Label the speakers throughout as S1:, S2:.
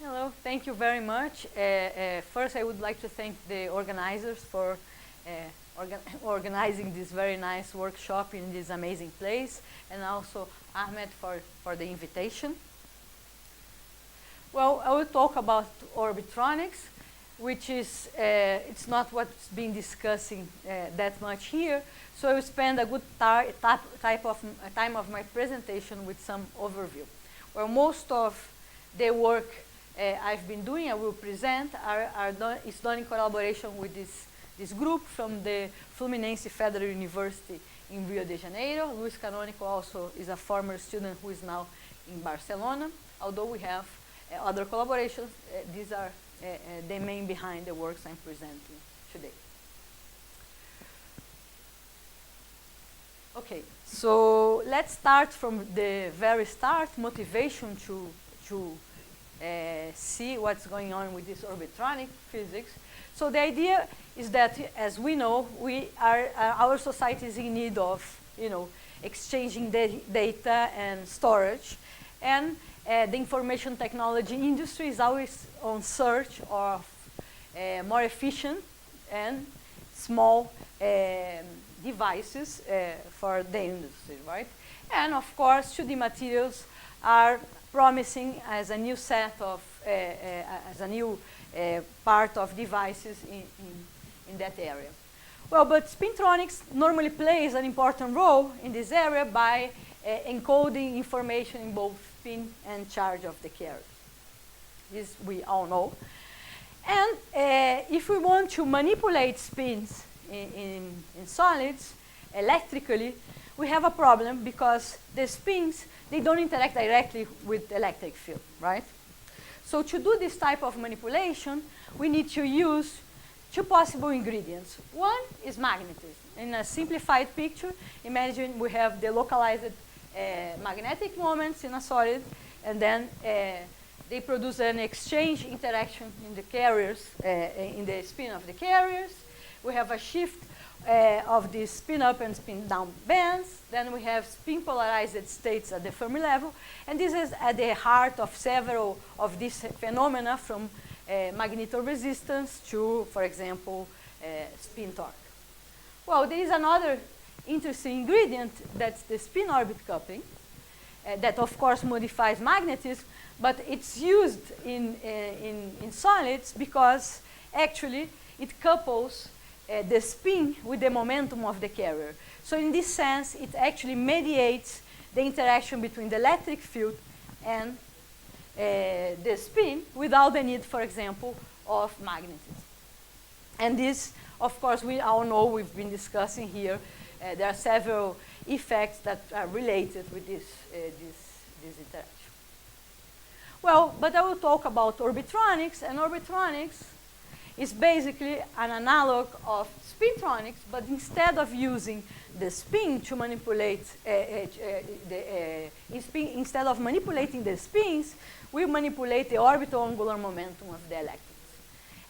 S1: Hello, thank you very much. First, I would like to thank the organizers for organizing this very nice workshop in this amazing place, and also Ahmed for the invitation. Well, I will talk about orbitronics, which is, it's not what's being discussing that much here, so I will spend a good time of my presentation with some overview. Well, most of the work I've been doing, I will present, is done in collaboration with this group from the Federal University in Rio de Janeiro. Luis Canônico also is a former student who is now in Barcelona. Although we have other collaborations, these are the main behind the works I'm presenting today. Okay, so let's start from the very start, motivation to see what's going on with this orbitronic physics. So the idea is that, as we know, our society is in need of, exchanging data and storage, and the information technology industry is always on search of more efficient and small devices for the industry, right? And of course, 2D materials are promising as a new set of, as a new part of devices in that area. Well, but spintronics normally plays an important role in this area by encoding information in both spin and charge of the carrier. This we all know. And if we want to manipulate spins in solids electrically, we have a problem because the spins, they don't interact directly with the electric field, right? So to do this type of manipulation, we need to use two possible ingredients. One is magnetism. In a simplified picture, imagine we have the localized magnetic moments in a solid, and then they produce an exchange interaction in the carriers, in the spin of the carriers. We have a shift of the spin up and spin down bands. Then we have spin polarized states at the Fermi level. And this is at the heart of several of these phenomena, from magnetoresistance to, for example, spin torque. Well, there is another interesting ingredient, that's the spin-orbit coupling, that of course modifies magnetism, but it's used in solids because actually it couples the spin with the momentum of the carrier. So in this sense, it actually mediates the interaction between the electric field and the spin without the need, for example, of magnetism. And this, of course, we all know, we've been discussing here, there are several effects that are related with this interaction. Well, but I will talk about orbitronics, and orbitronics is basically an analog of spintronics, but instead of using the spin to manipulate, instead of manipulating the spins, we manipulate the orbital angular momentum of the electrons.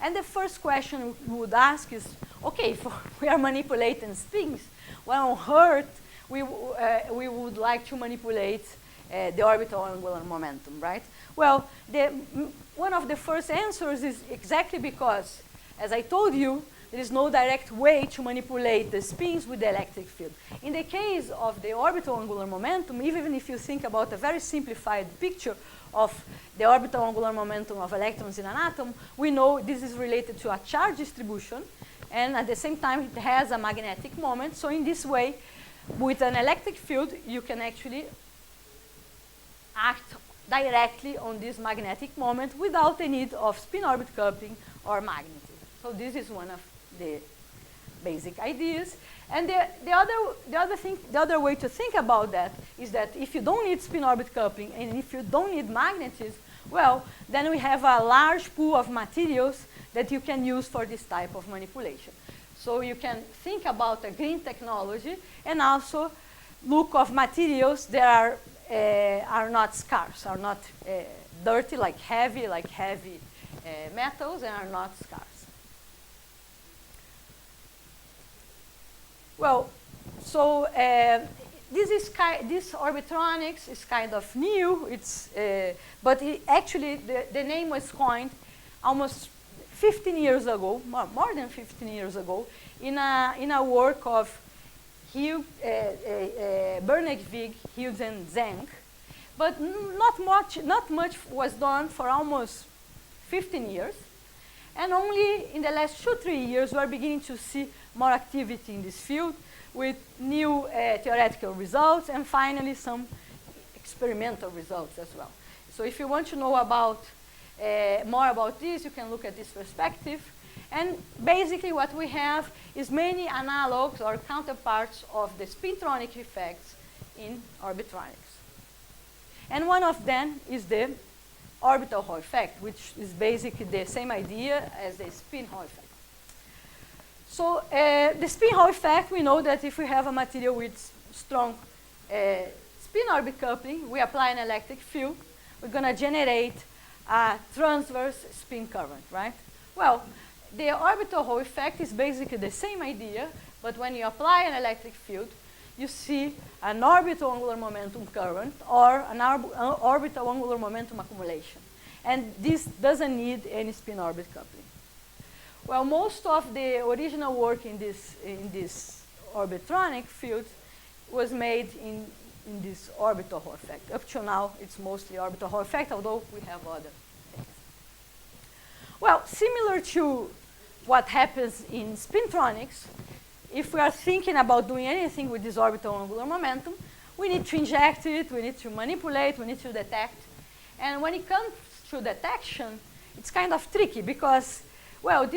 S1: And the first question we would ask is, okay, if we are manipulating spins, why on earth we would like to manipulate the orbital angular momentum, right? Well, one of the first answers is exactly because, as I told you, there is no direct way to manipulate the spins with the electric field. In the case of the orbital angular momentum, even if you think about a very simplified picture of the orbital angular momentum of electrons in an atom, we know this is related to a charge distribution, and at the same time it has a magnetic moment. So in this way, with an electric field, you can actually act directly on this magnetic moment without the need of spin-orbit coupling or magnetism. So this is one of the basic ideas. And the other way to think about that is that if you don't need spin-orbit coupling and if you don't need magnetism, well, then we have a large pool of materials that you can use for this type of manipulation. So you can think about a green technology and also look of materials that are not scarce, are not dirty, like heavy metals, and are not scarce. Well, so this orbitronics is kind of new. But actually the name was coined almost 15 years ago, more than 15 years ago, in a work of Bernigvig, Hughes, and Zhang. But not much was done for almost 15 years. And only in the last 2-3 years, we are beginning to see more activity in this field with new theoretical results and finally some experimental results as well. So if you want to know about more about this, you can look at this perspective. And basically what we have is many analogs or counterparts of the spintronic effects in orbitronics. And one of them is the orbital Hall effect, which is basically the same idea as the spin Hall effect. So the spin Hall effect, we know that if we have a material with strong spin-orbit coupling, we apply an electric field, we're going to generate a transverse spin current, right? Well, the orbital Hall effect is basically the same idea, but when you apply an electric field, you see an orbital angular momentum current or an orbital angular momentum accumulation. And this doesn't need any spin-orbit coupling. Well, most of the original work in this orbitronic field was made in this orbital Hall effect. Up to now, it's mostly orbital Hall effect, although we have other things. Well, similar to what happens in spintronics, if we are thinking about doing anything with this orbital angular momentum, we need to inject it, we need to manipulate, we need to detect. And when it comes to detection, it's kind of tricky because, well,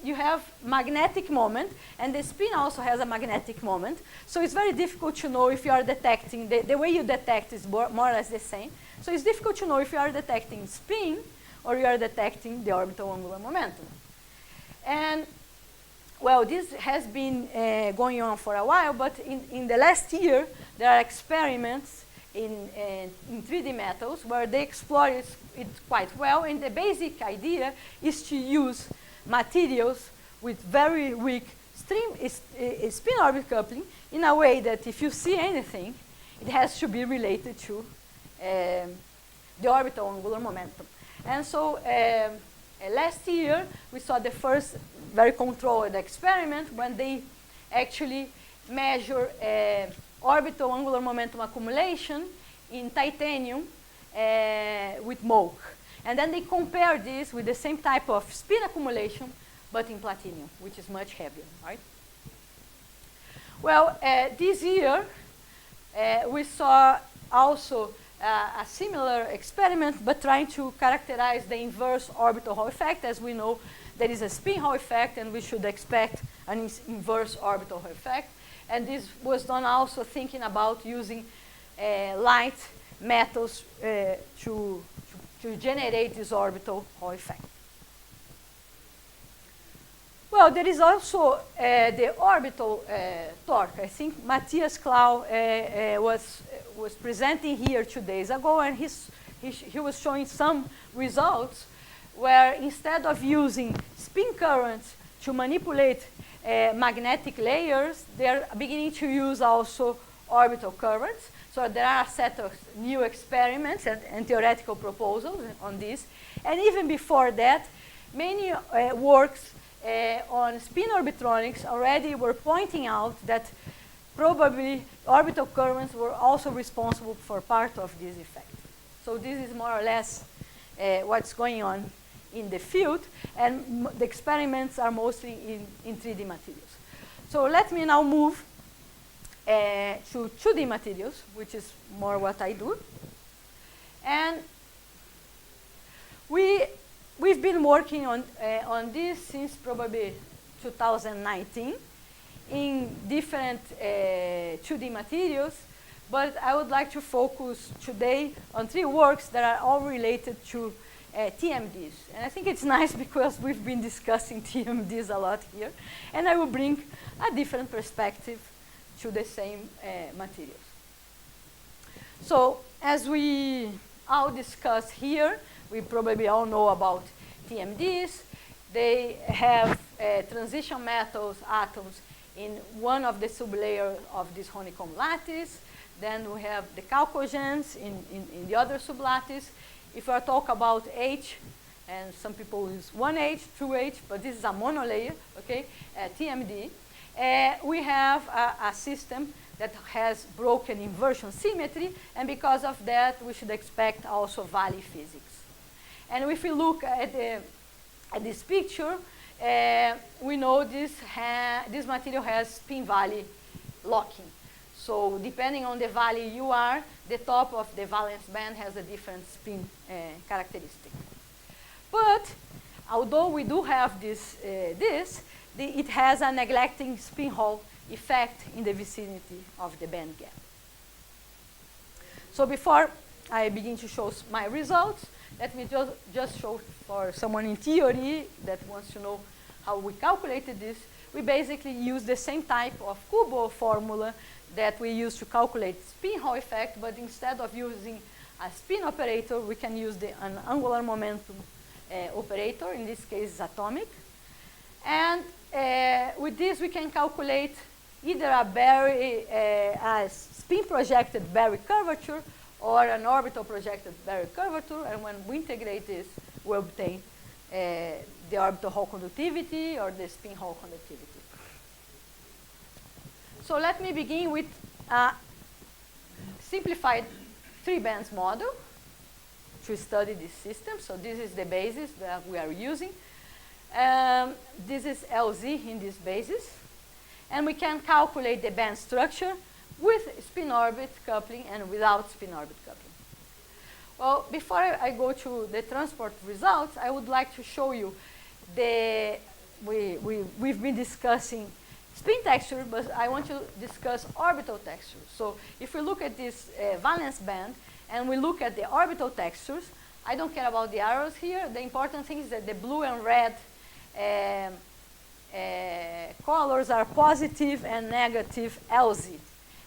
S1: you have magnetic moment, and the spin also has a magnetic moment. So it's very difficult to know if you are detecting, the way you detect is more or less the same. So it's difficult to know if you are detecting spin or you are detecting the orbital angular momentum. And well, this has been going on for a while, but in the last year, there are experiments in 3D metals where they explore it quite well. And the basic idea is to use materials with very weak spin-orbit coupling in a way that if you see anything, it has to be related to the orbital angular momentum. And so last year, we saw the first very controlled experiment when they actually measure orbital angular momentum accumulation in titanium with MOC. And then they compare this with the same type of spin accumulation, but in platinum, which is much heavier, right? Well, this year, we saw also a similar experiment, but trying to characterize the inverse orbital Hall effect. As we know, there is a spin Hall effect, and we should expect an inverse orbital Hall effect. And this was done also thinking about using light metals to generate this orbital Hall effect. Well, there is also the orbital torque. I think Matthias Klau was presenting here 2 days ago, and he was showing some results where instead of using spin currents to manipulate magnetic layers, they're beginning to use also orbital currents. So there are a set of new experiments and theoretical proposals on this. And even before that, many works on spin orbitronics already were pointing out that probably orbital currents were also responsible for part of this effect. So this is more or less what's going on in the field, and the experiments are mostly in 3D materials. So let me now move to 2D materials, which is more what I do. And we've been working on this since probably 2019 in different 2D materials, but I would like to focus today on 3 works that are all related to TMDs. And I think it's nice because we've been discussing TMDs a lot here, and I will bring a different perspective to the same materials. So as we all discussed here, we probably all know about TMDs. They have transition metals atoms in one of the sublayers of this honeycomb lattice. Then we have the chalcogenides in the other sublattice. If I talk about H, and some people use 1H, 2H, but this is a monolayer, okay, TMD. We have a system that has broken inversion symmetry, and because of that, we should expect also valley physics. And if we look at this picture, we know this material has spin valley locking. So depending on the valley you are, the top of the valence band has a different spin characteristic. But although we do have it has a neglecting spin Hall effect in the vicinity of the band gap. So before I begin to show my results, let me just show for someone in theory that wants to know how we calculated this. We basically use the same type of Kubo formula that we use to calculate spin Hall effect, but instead of using a spin operator, we can use an angular momentum operator. In this case, it's atomic. And with this, we can calculate either a spin projected Berry curvature or an orbital projected Berry curvature. And when we integrate this, we obtain the orbital Hall conductivity or the spin Hall conductivity. So let me begin with a simplified 3-bands model to study this system. So this is the basis that we are using. This is LZ in this basis. And we can calculate the band structure with spin-orbit coupling and without spin-orbit coupling. Well, before I go to the transport results, I would like to show you we've been discussing spin texture, but I want to discuss orbital texture. So if we look at this valence band and we look at the orbital textures, I don't care about the arrows here. The important thing is that the blue and red colors are positive and negative LZ.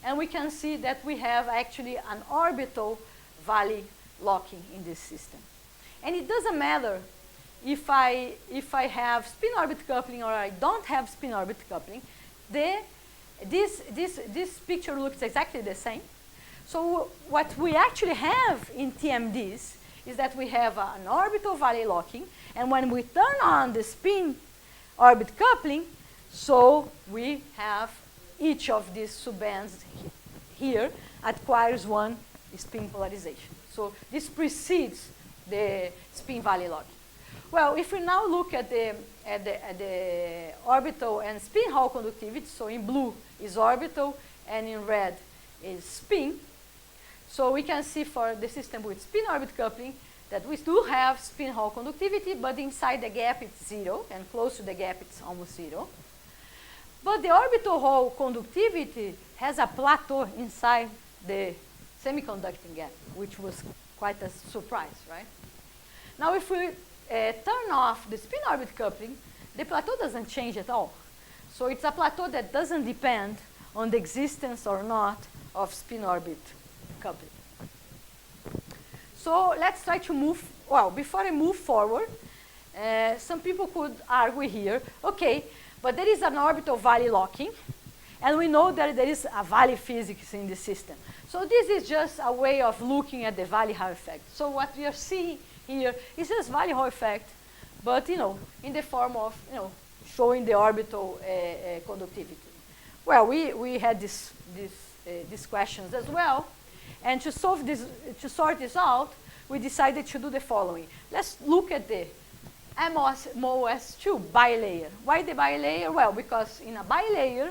S1: And we can see that we have actually an orbital valley locking in this system. And it doesn't matter if I have spin-orbit coupling or I don't have spin-orbit coupling. This picture looks exactly the same. So what we actually have in TMDs is that we have an orbital valley locking, and when we turn on the spin-orbit coupling, so we have each of these subbands here acquires one spin polarization. So this precedes the spin valley locking. Well, if we now look at the orbital and spin Hall conductivity, so in blue is orbital and in red is spin. So we can see for the system with spin-orbit coupling that we do have spin Hall conductivity, but inside the gap it's 0, and close to the gap it's almost 0. But the orbital Hall conductivity has a plateau inside the semiconducting gap, which was quite a surprise, right? Now if we turn off the spin-orbit coupling, the plateau doesn't change at all. So it's a plateau that doesn't depend on the existence or not of spin-orbit coupling. So let's try to move, well, before I move forward, some people could argue here, okay, but there is an orbital valley locking, and we know that there is a valley physics in the system. So this is just a way of looking at the valley Hall effect. So what we are seeing here is this valley Hall effect, but in the form of showing the orbital conductivity. Well, we had these questions as well, and to sort this out, we decided to do the following. Let's look at the MOS2 bilayer. Why the bilayer? Well, because in a bilayer,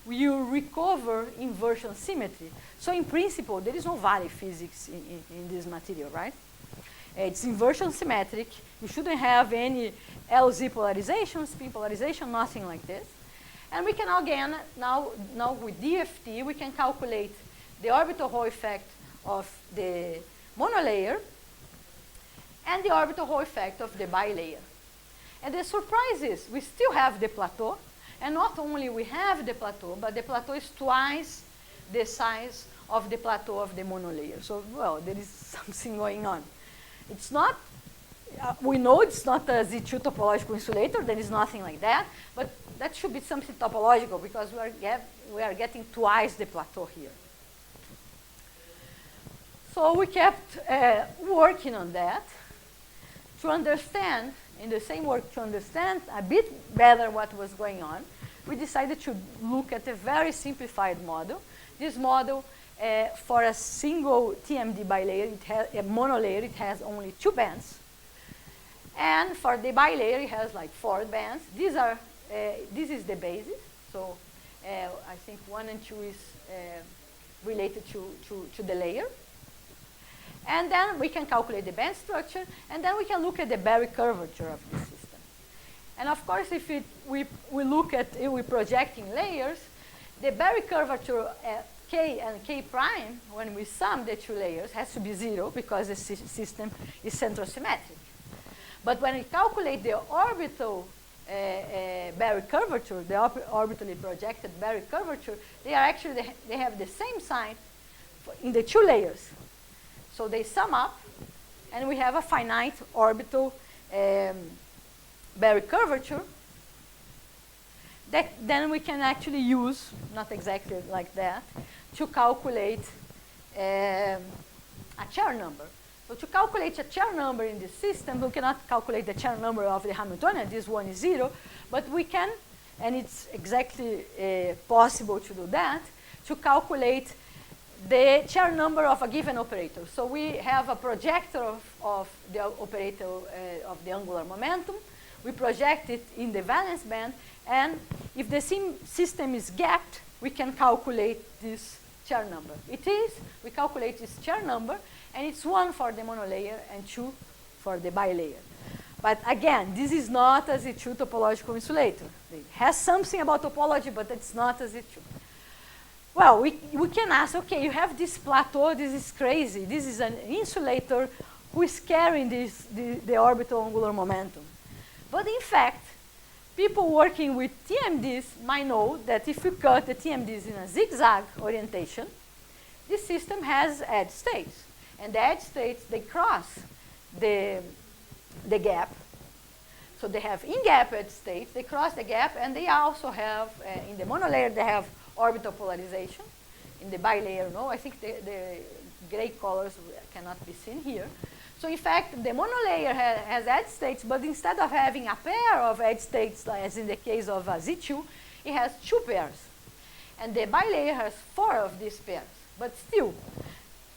S1: you recover inversion symmetry. So in principle, there is no valley physics in this material, right? It's inversion symmetric. You shouldn't have any LZ polarization, spin polarization, nothing like this. And we can again, now with DFT, we can calculate the orbital Hall effect of the monolayer and the orbital Hall effect of the bilayer. And the surprise is we still have the plateau, and not only we have the plateau, but the plateau is twice the size of the plateau of the monolayer. So, well, there is something going on. It's not we know it's not a Z2 topological insulator. There is nothing like that. But that should be something topological because we are getting twice the plateau here. So we kept working on that to understand, in the same work to understand a bit better what was going on. We decided to look at a very simplified model. This model, for a single TMD bilayer, it has a monolayer, it has only 2 bands. And for the bilayer, it has like 4 bands. These are, this is the basis. So I think 1 and 2 is related to the layer. And then we can calculate the band structure, and then we can look at the Berry curvature of the system. And of course, if we look at, if we're projecting layers, the Berry curvature at K and K prime, when we sum the 2 layers, has to be 0 because the system is centrosymmetric. But when we calculate the orbital Berry curvature, the orbitally projected Berry curvature, they are actually, they have the same sign in the 2 layers. So they sum up, and we have a finite orbital Berry curvature that then we can actually use, not exactly like that, to calculate a Chern number. So to calculate a Chern number in this system, we cannot calculate the Chern number of the Hamiltonian. This one is 0, but we can, and it's exactly possible to do that, to calculate the Chern number of a given operator. So we have a projector of the operator of the angular momentum. We project it in the valence band, and if the system is gapped, we can calculate this Chern number. It is, we calculate this Chern number, and it's 1 for the monolayer and 2 for the bilayer. But again, this is not a Z2 topological insulator. It has something about topology, but it's not a Z2. Well, we can ask, okay, you have this plateau, this is crazy. This is an insulator who is carrying the orbital angular momentum. But in fact, people working with TMDs might know that if you cut the TMDs in a zigzag orientation, this system has edge states. And the edge states, they cross the gap. So they have in-gap edge states, they cross the gap, and they also have, in the monolayer, they have orbital polarization. In the bilayer, no. I think the gray colors cannot be seen here. So in fact, the monolayer has edge states, but instead of having a pair of edge states, as in the case of Z2, it has 2 pairs. And the bilayer has 4 of these pairs. But still,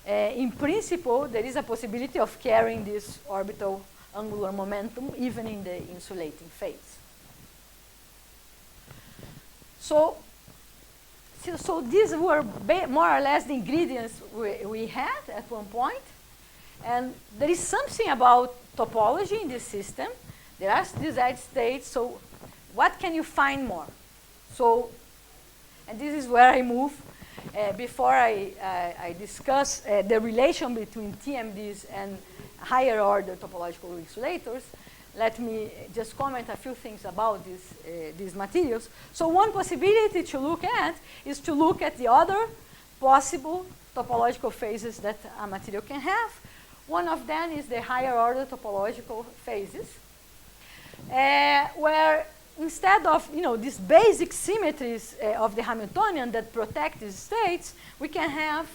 S1: in principle, there is a possibility of carrying this orbital angular momentum even in the insulating phase. So these were more or less the ingredients we had at one point. And there is something about topology in this system. There are these edge states, so what can you find more? So, and this is where I move. Before I discuss the relation between TMDs and higher order topological insulators, let me just comment a few things about these materials. So one possibility to look at is to look at the other possible topological phases that a material can have. One of them is the higher order topological phases, where instead of these basic symmetries of the Hamiltonian that protect these states, we can have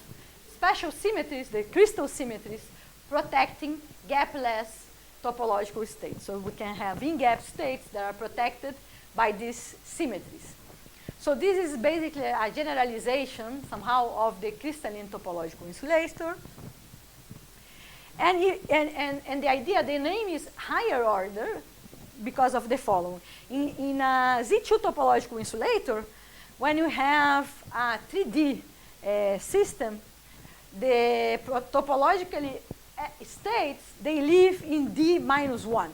S1: special symmetries, the crystal symmetries, protecting gapless topological states. So we can have in-gap states that are protected by these symmetries. So this is basically a generalization somehow of the crystalline topological insulator. And the idea, the name is higher order because of the following. In a Z2 topological insulator, when you have a 3D system, the topologically states, they live in D minus 1.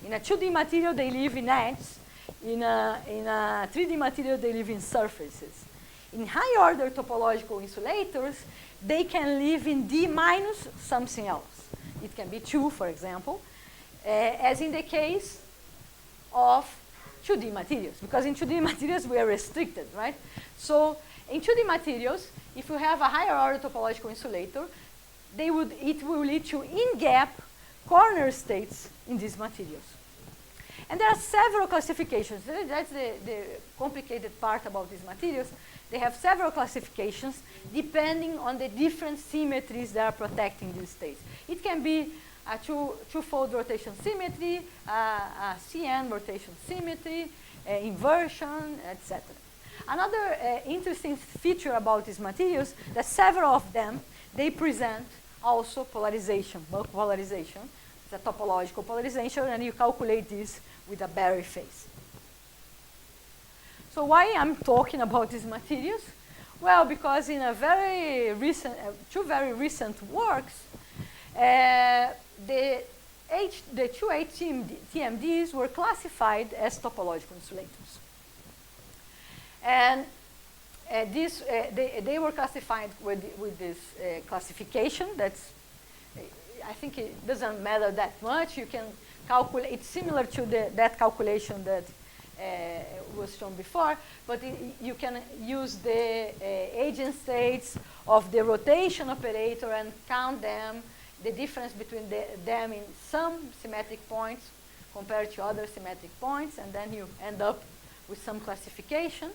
S1: In a 2D material, they live in edges. In a 3D material, they live in surfaces. In high order topological insulators, they can live in D minus something else. It can be 2, for example, as in the case of 2D materials, because in 2D materials we are restricted, right? So in 2D materials, if you have a higher order topological insulator, it will lead to in-gap corner states in these materials. And there are several classifications. That's the complicated part about these materials. They have several classifications depending on the different symmetries that are protecting these states. It can be a two-fold rotation symmetry, a CN rotation symmetry, inversion, etc. Another interesting feature about these materials that several of them, they present also polarization, bulk polarization. It's a topological polarization, and you calculate this with a Barry phase. So why I'm talking about these materials? Well, because in a very recent, two very recent works, the two TMDs were classified as topological insulators. And they were classified with this classification. That's, I think it doesn't matter that much. You can calculate, it's similar to that calculation that was shown before, but you can use the eigenstates of the rotation operator and count them, the difference between them in some symmetric points compared to other symmetric points, and then you end up with some classification.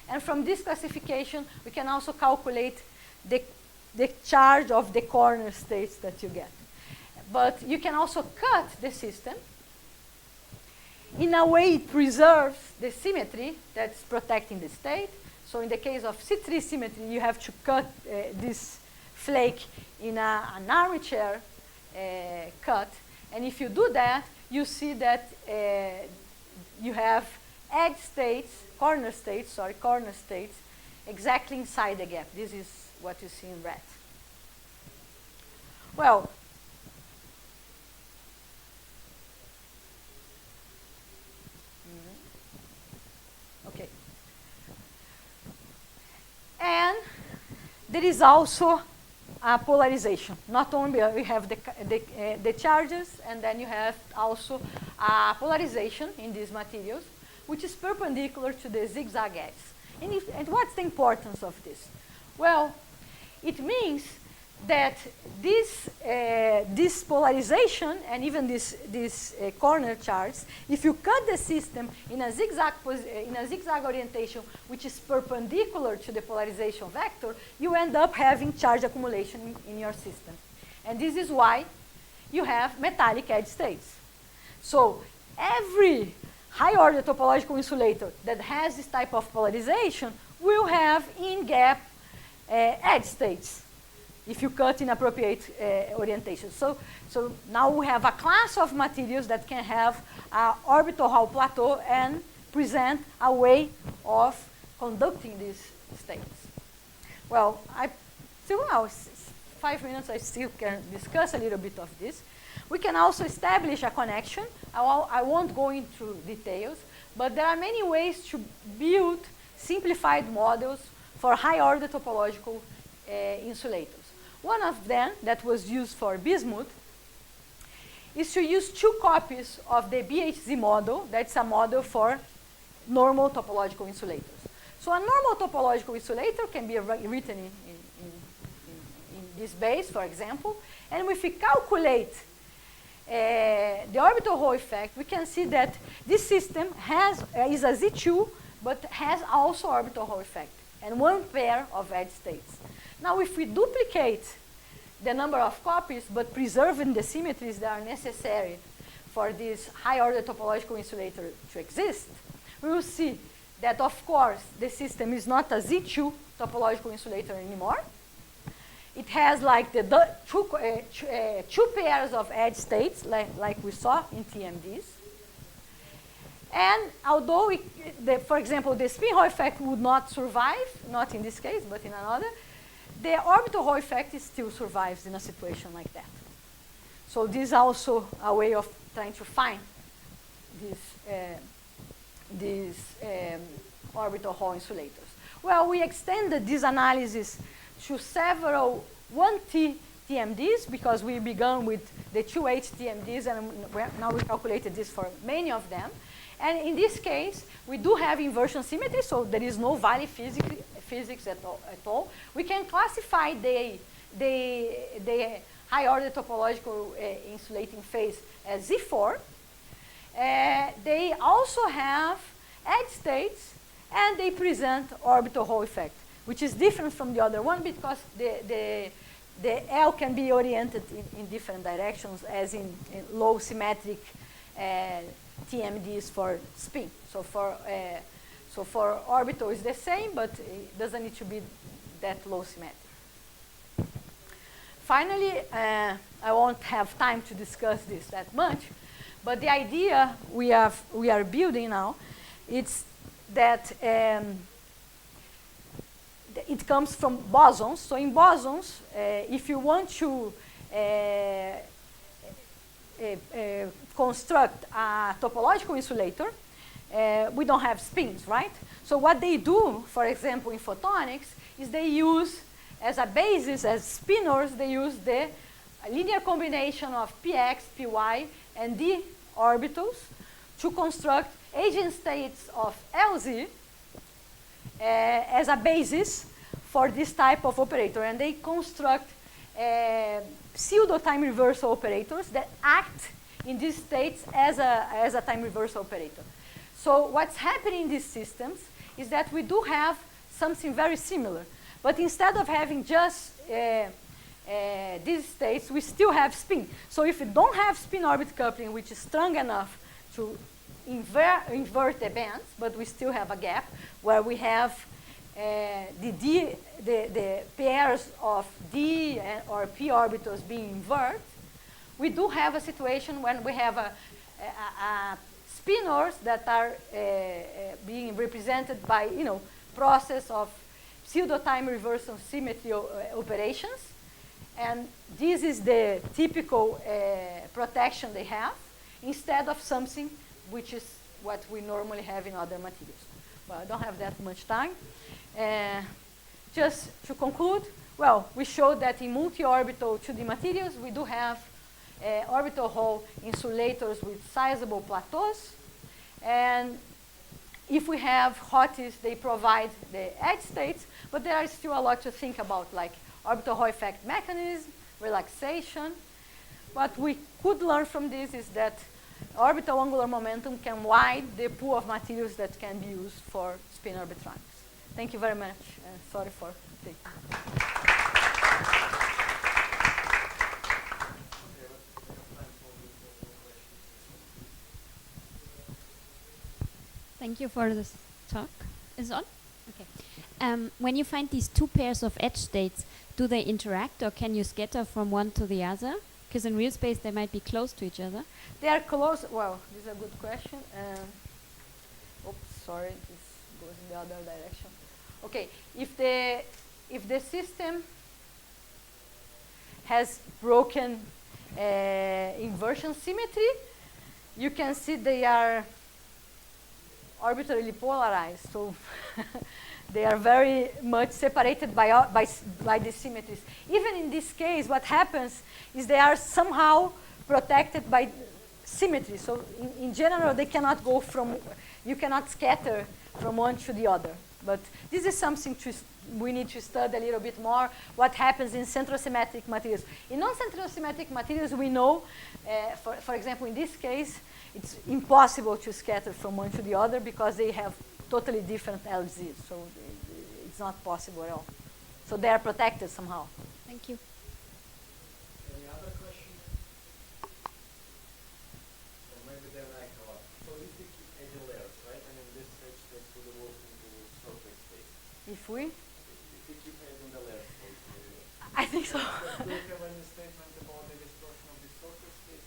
S1: And from this classification, we can also calculate the charge of the corner states that you get. But you can also cut the system. In a way, it preserves the symmetry that's protecting the state. So in the case of C3 symmetry, you have to cut this flake in an armature cut. And if you do that, you see that you have edge states, corner states, exactly inside the gap. This is what you see in red. Well, okay. And there is also a polarization. Not only we have the charges, and then you have also a polarization in these materials, which is perpendicular to the zigzag edges. And what's the importance of this? Well, it means that this polarization and even this corner charge, if you cut the system in a zigzag orientation, which is perpendicular to the polarization vector, you end up having charge accumulation in your system. And this is why you have metallic edge states. So every high-order topological insulator that has this type of polarization will have in-gap edge states if you cut in appropriate orientation. So now we have a class of materials that can have an orbital Hall plateau and present a way of conducting these states. Well, I still have 5 minutes. I still can discuss a little bit of this. We can also establish a connection. I won't go into details, but there are many ways to build simplified models for high-order topological insulators. One of them that was used for bismuth is to use 2 copies of the BHZ model. That's a model for normal topological insulators. So a normal topological insulator can be written in this base, for example. And if we calculate the orbital Hall effect, we can see that this system is a Z2, but has also orbital Hall effect and 1 pair of edge states. Now, if we duplicate the number of copies, but preserving the symmetries that are necessary for this high-order topological insulator to exist, we will see that, of course, the system is not a Z2 topological insulator anymore. It has like the two pairs of edge states, like we saw in TMDs. And although, for example, the spin Hall effect would not survive, not in this case, but in another, the orbital Hall effect still survives in a situation like that. So this is also a way of trying to find these orbital Hall insulators. Well, we extended this analysis to several 1T TMDs because we began with the 2H TMDs, and now we calculated this for many of them. And in this case, we do have inversion symmetry, so there is no Weyl physics at all. We can classify the high-order topological insulating phase as Z4. They also have edge states, and they present orbital Hall effect, which is different from the other one because the L can be oriented in different directions, as in low symmetric TMDs for spin. So for orbital is the same, but it doesn't need to be that low symmetric. Finally, I won't have time to discuss this that much, but the idea we are building now, it's that it comes from bosons. So in bosons, if you want to construct a topological insulator, we don't have spins, right? So what they do, for example, in photonics, is they use as a basis, as spinors, they use the linear combination of px, py, and d orbitals to construct eigenstates of Lz as a basis for this type of operator. And they construct pseudo-time reversal operators that act in these states as a time reversal operator. So what's happening in these systems is that we do have something very similar. But instead of having just these states, we still have spin. So if you don't have spin-orbit coupling, which is strong enough to invert the bands, but we still have a gap where we have the pairs of d or p orbitals being inverted, we do have a situation when we have a spinors that are being represented by process of pseudo-time reversal symmetry operations. And this is the typical protection they have, instead of something which is what we normally have in other materials. Well, I don't have that much time. Just to conclude, well, we showed that in multi-orbital 2D materials, we do have orbital Hall insulators with sizable plateaus. And if we have HOTIs, they provide the edge states, but there is still a lot to think about, like orbital Hall effect mechanism, relaxation. What we could learn from this is that orbital angular momentum can widen the pool of materials that can be used for spin orbitronics. Thank you very much. Sorry for taking.
S2: Thank you for this talk. Is it on? Okay. When you find these two pairs of edge states, do they interact or can you scatter from one to the other? Because in real space they might be close to each other.
S1: They are close. Well, this is a good question. Oops, sorry, this goes in the other direction. Okay, if the system has broken inversion symmetry, you can see they are orbitally polarized. So they are very much separated by the symmetries. Even in this case, what happens is they are somehow protected by symmetry. So in general, they cannot go from, you cannot scatter from one to the other. But this is something we need to study a little bit more, what happens in centrosymmetric materials. In non-centrosymmetric materials, we know, for example, in this case, it's impossible to scatter from one to the other because they have totally different LZs. So it's not possible at all. So they are protected somehow.
S2: Thank you.
S3: Any other questions? Or maybe then I cover. So if we keep any layers, right? And in this stage, states will evolve into surface state.
S1: If we?
S3: If we keep adding the layers.
S1: I think so.
S3: Do you have any statement about the distortion of the surface states?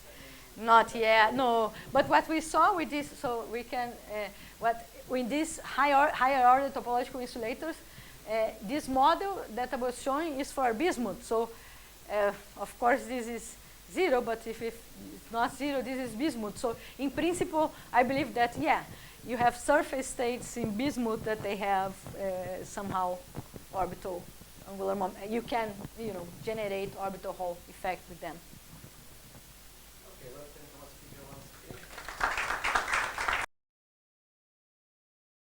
S1: Not yet, no. But what we saw with this, so we can, with these higher order topological insulators, this model that I was showing is for bismuth. So, of course, this is 0, but if it's not 0, this is bismuth. So, in principle, I believe that, yeah, you have surface states in bismuth that they have somehow orbital angular momentum. You can, generate orbital Hall effect with them.